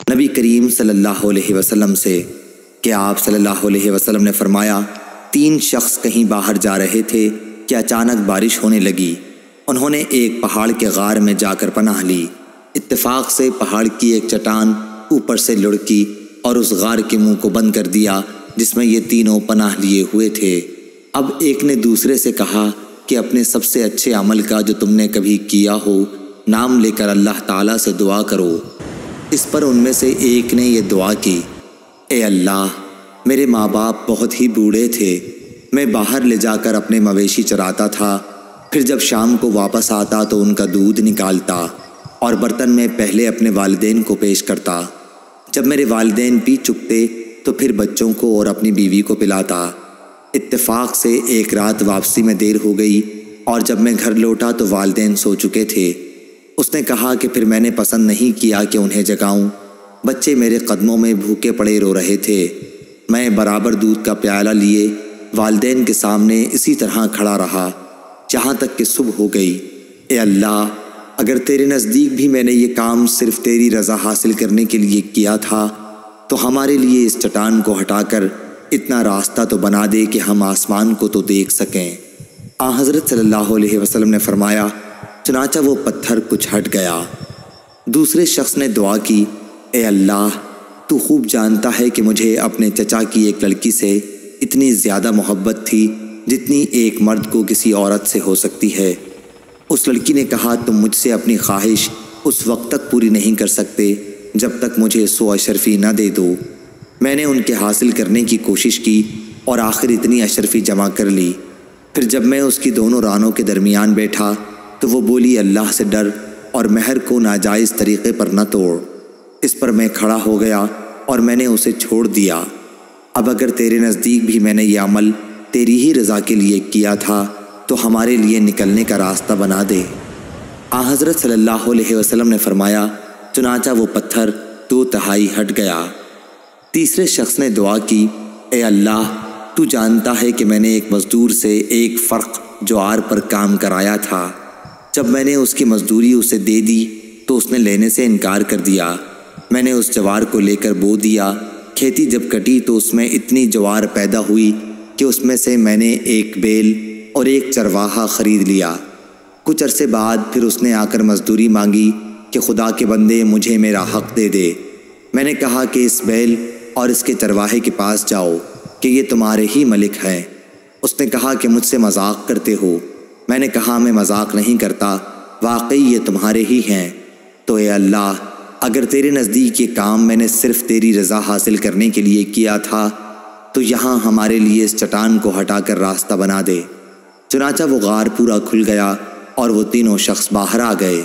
نبی کریم صلی اللہ علیہ وسلم سے کہ آپ صلی اللہ علیہ وسلم نے فرمایا، 3 شخص کہیں باہر جا رہے تھے کہ اچانک بارش ہونے لگی۔ انہوں نے ایک پہاڑ کے غار میں جا کر پناہ لی۔ اتفاق سے پہاڑ کی ایک چٹان اوپر سے لڑکی اور اس غار کے منہ کو بند کر دیا جس میں یہ تینوں پناہ لیے ہوئے تھے۔ اب ایک نے دوسرے سے کہا کہ اپنے سب سے اچھے عمل کا جو تم نے کبھی کیا ہو نام لے کر اللہ تعالیٰ سے دعا کرو۔ اس پر ان میں سے ایک نے یہ دعا کی، اے اللہ، میرے ماں باپ بہت ہی بوڑھے تھے، میں باہر لے جا کر اپنے مویشی چراتا تھا، پھر جب شام کو واپس آتا تو ان کا دودھ نکالتا اور برتن میں پہلے اپنے والدین کو پیش کرتا، جب میرے والدین پی چکتے تو پھر بچوں کو اور اپنی بیوی کو پلاتا۔ اتفاق سے ایک رات واپسی میں دیر ہو گئی اور جب میں گھر لوٹا تو والدین سو چکے تھے۔ اس نے کہا کہ پھر میں نے پسند نہیں کیا کہ انہیں جگاؤں، بچے میرے قدموں میں بھوکے پڑے رو رہے تھے۔ میں برابر دودھ کا پیالہ لیے والدین کے سامنے اسی طرح کھڑا رہا جہاں تک کہ صبح ہو گئی۔ اے اللہ، اگر تیرے نزدیک بھی میں نے یہ کام صرف تیری رضا حاصل کرنے کے لیے کیا تھا تو ہمارے لیے اس چٹان کو ہٹا کر اتنا راستہ تو بنا دے کہ ہم آسمان کو تو دیکھ سکیں۔ حضرت صلی اللہ علیہ وسلم نے فرمایا، چنانچہ وہ پتھر کچھ ہٹ گیا۔ دوسرے شخص نے دعا کی، اے اللہ، تو خوب جانتا ہے کہ مجھے اپنے چچا کی ایک لڑکی سے اتنی زیادہ محبت تھی جتنی ایک مرد کو کسی عورت سے ہو سکتی ہے۔ اس لڑکی نے کہا، تم مجھ سے اپنی خواہش اس وقت تک پوری نہیں کر سکتے جب تک مجھے 100 اشرفی نہ دے دو۔ میں نے ان کے حاصل کرنے کی کوشش کی اور آخر اتنی اشرفی جمع کر لی۔ پھر جب میں اس کی دونوں رانوں کے درمیان بیٹھا تو وہ بولی، اللہ سے ڈر اور مہر کو ناجائز طریقے پر نہ توڑ۔ اس پر میں کھڑا ہو گیا اور میں نے اسے چھوڑ دیا۔ اب اگر تیرے نزدیک بھی میں نے یہ عمل تیری ہی رضا کے لیے کیا تھا تو ہمارے لیے نکلنے کا راستہ بنا دے۔ حضرت صلی اللہ علیہ وسلم نے فرمایا، چنانچہ وہ پتھر 2 تہائی ہٹ گیا۔ تیسرے شخص نے دعا کی، اے اللہ، تو جانتا ہے کہ میں نے ایک مزدور سے 1 فرق جوار پر کام کرایا تھا۔ جب میں نے اس کی مزدوری اسے دے دی تو اس نے لینے سے انکار کر دیا۔ میں نے اس جوار کو لے کر بو دیا۔ کھیتی جب کٹی تو اس میں اتنی جوار پیدا ہوئی کہ اس میں سے میں نے 1 بیل اور 1 چرواہا خرید لیا۔ کچھ عرصے بعد پھر اس نے آ کر مزدوری مانگی کہ خدا کے بندے، مجھے میرا حق دے دے۔ میں نے کہا کہ اس بیل اور اس کے چرواہے کے پاس جاؤ کہ یہ تمہارے ہی ملک ہیں۔ اس نے کہا کہ مجھ سے مذاق کرتے ہو۔ میں نے کہا، میں مذاق نہیں کرتا، واقعی یہ تمہارے ہی ہیں۔ تو اے اللہ، اگر تیرے نزدیک یہ کام میں نے صرف تیری رضا حاصل کرنے کے لیے کیا تھا تو یہاں ہمارے لیے اس چٹان کو ہٹا کر راستہ بنا دے۔ چنانچہ وہ غار پورا کھل گیا اور وہ تینوں شخص باہر آ گئے۔